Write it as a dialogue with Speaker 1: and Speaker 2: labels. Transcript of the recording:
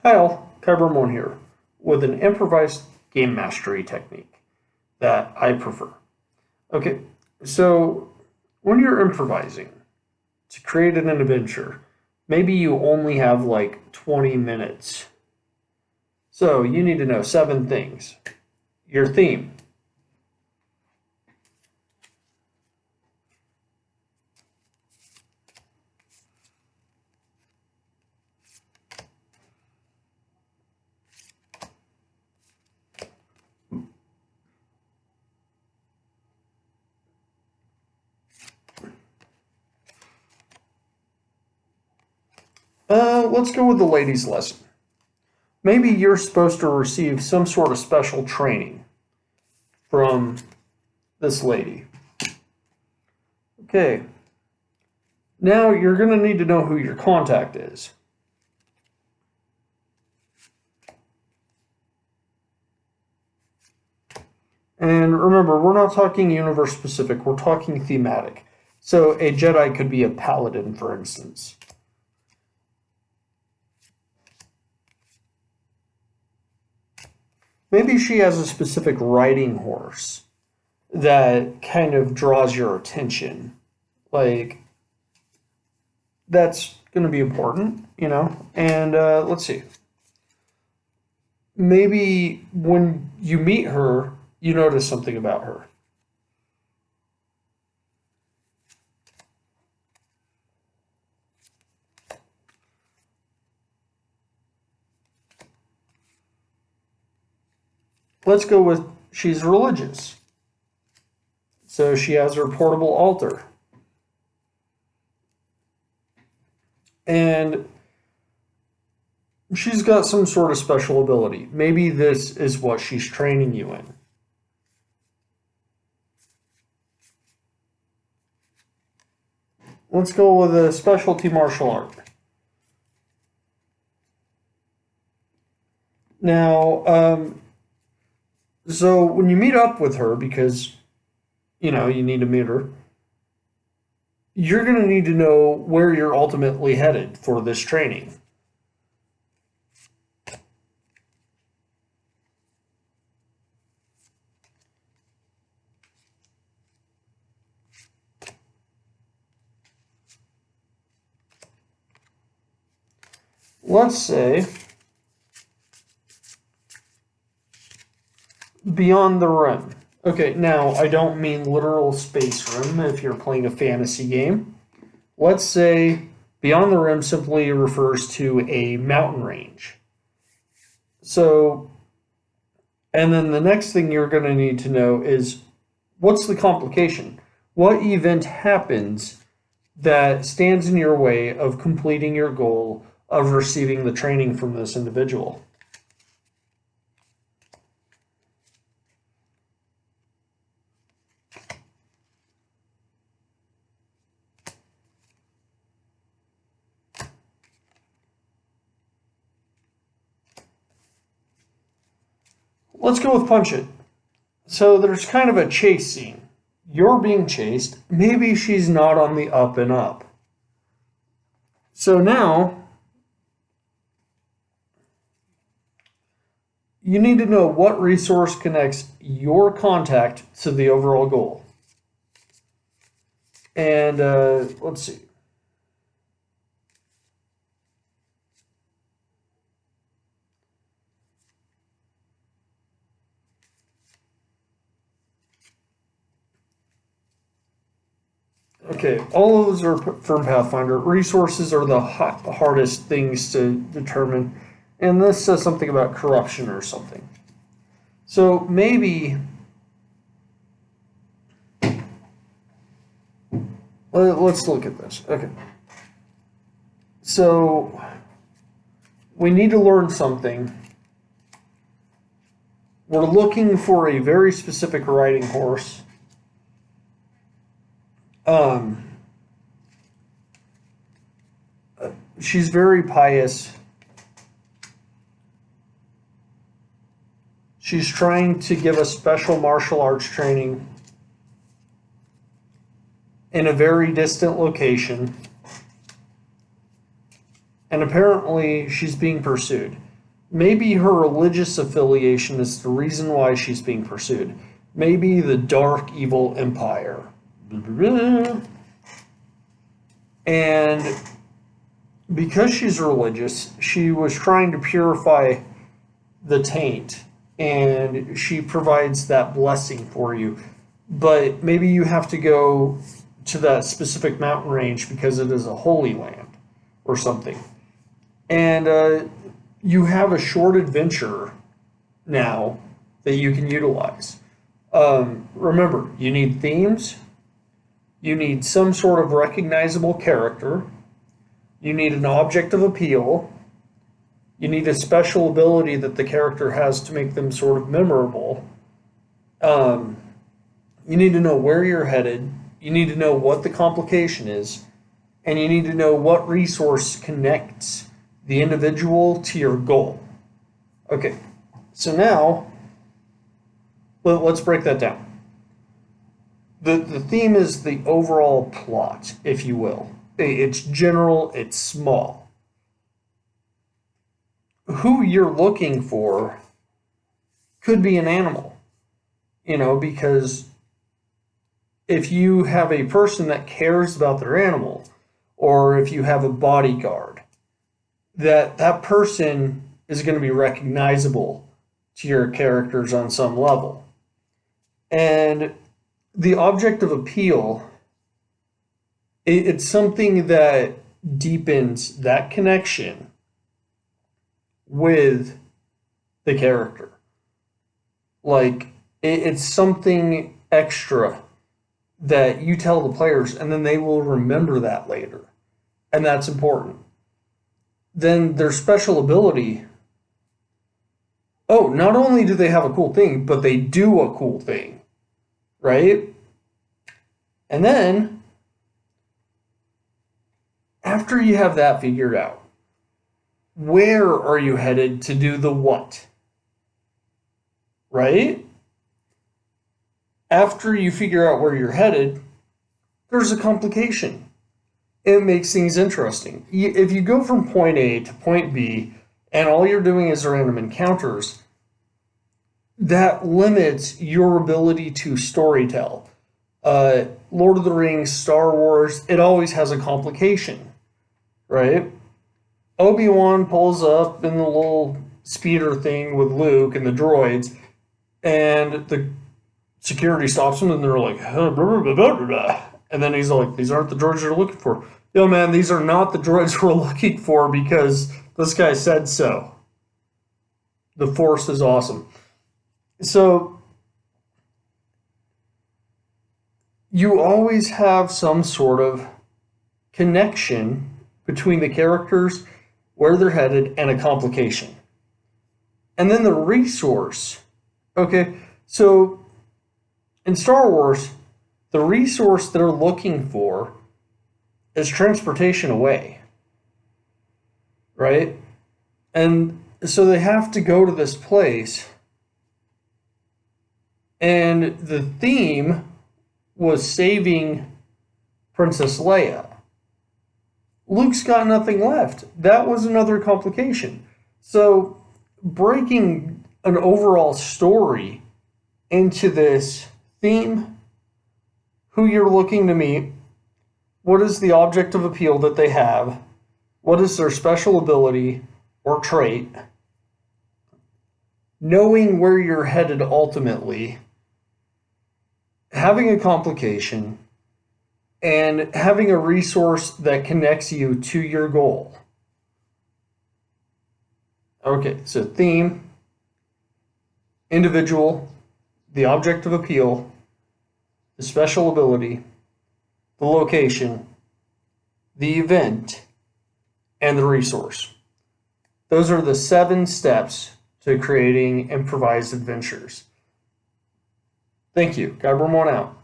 Speaker 1: Hi all, Kybermon here, with an improvised game mastery technique that I prefer. Okay, so when you're improvising to create an adventure, maybe you only have like 20 minutes. So you need to know seven things. Your theme. Let's go with the ladies' lesson. Maybe you're supposed to receive some sort of special training from this lady. Okay, now you're going to need to know who your contact is. And remember, we're not talking universe specific, we're talking thematic. So a Jedi could be a paladin, for instance. Maybe she has a specific riding horse that kind of draws your attention. Like, that's going to be important, you know? And let's see. Maybe when you meet her, you notice something about her. Let's go with she's religious. So she has her portable altar. And she's got some sort of special ability. Maybe this is what she's training you in. Let's go with a specialty martial art. Now, so when you meet up with her, because you need to meet her, you're going to need to know where you're ultimately headed for this training. Let's say beyond the rim. Okay, now I don't mean literal space rim if you're playing a fantasy game. Let's say beyond the rim simply refers to a mountain range. So, and then the next thing you're going to need to know is what's the complication? What event happens that stands in your way of completing your goal of receiving the training from this individual? Let's go with punch it. So there's kind of a chase scene. You're being chased. Maybe she's not on the up and up. So now you need to know what resource connects your contact to the overall goal. And let's see. Okay, all of those are from Pathfinder. Resources are the hardest things to determine. And this says something about corruption or something. So maybe let's look at this. Okay. So we need to learn something. We're looking for a very specific riding horse. Um, she's very pious. She's trying to give us special martial arts training in a very distant location. And apparently she's being pursued. Maybe her religious affiliation is the reason why she's being pursued. Maybe the dark evil empire. And because she's religious, she was trying to purify the taint, and she provides that blessing for you. But maybe you have to go to that specific mountain range because it is a holy land or something. And you have a short adventure now that you can utilize. Remember, you need themes, you need some sort of recognizable character, you need an object of appeal, you need a special ability that the character has to make them sort of memorable. You need to know where you're headed, you need to know what the complication is, and you need to know what resource connects the individual to your goal. Okay, so now let's break that down. The theme is the overall plot, if you will. It's general, it's small. Who you're looking for could be an animal, because if you have a person that cares about their animal, or if you have a bodyguard, that person is going to be recognizable to your characters on some level. And the object of appeal, it's something that deepens that connection with the character. Like, it's something extra that you tell the players, and then they will remember that later. And that's important. Then their special ability, not only do they have a cool thing, but they do a cool thing, right? And then, after you have that figured out, where are you headed to do the what? Right? After you figure out where you're headed, there's a complication. It makes things interesting. If you go from point A to point B, and all you're doing is random encounters, that limits your ability to storytell. Lord of the Rings, Star Wars, it always has a complication, right? Obi-Wan pulls up in the little speeder thing with Luke and the droids, and the security stops him, and they're like, blah, blah, blah, blah, blah. And then he's like, these aren't the droids you're looking for. Yo, man, these are not the droids we're looking for because this guy said so. The Force is awesome. So, you always have some sort of connection between the characters, where they're headed, and a complication. And then the resource. Okay, so in Star Wars, the resource they're looking for is transportation away, right? And so they have to go to this place, and the theme was saving Princess Leia. Luke's got nothing left. That was another complication. So breaking an overall story into this theme, who you're looking to meet, what is the object of appeal that they have, what is their special ability or trait, knowing where you're headed ultimately, having a complication, and having a resource that connects you to your goal. Okay, so theme, individual, the object of appeal, the special ability, the location, the event, and the resource. Those are the 7 steps to creating improvised adventures. Thank you. God Ramon out.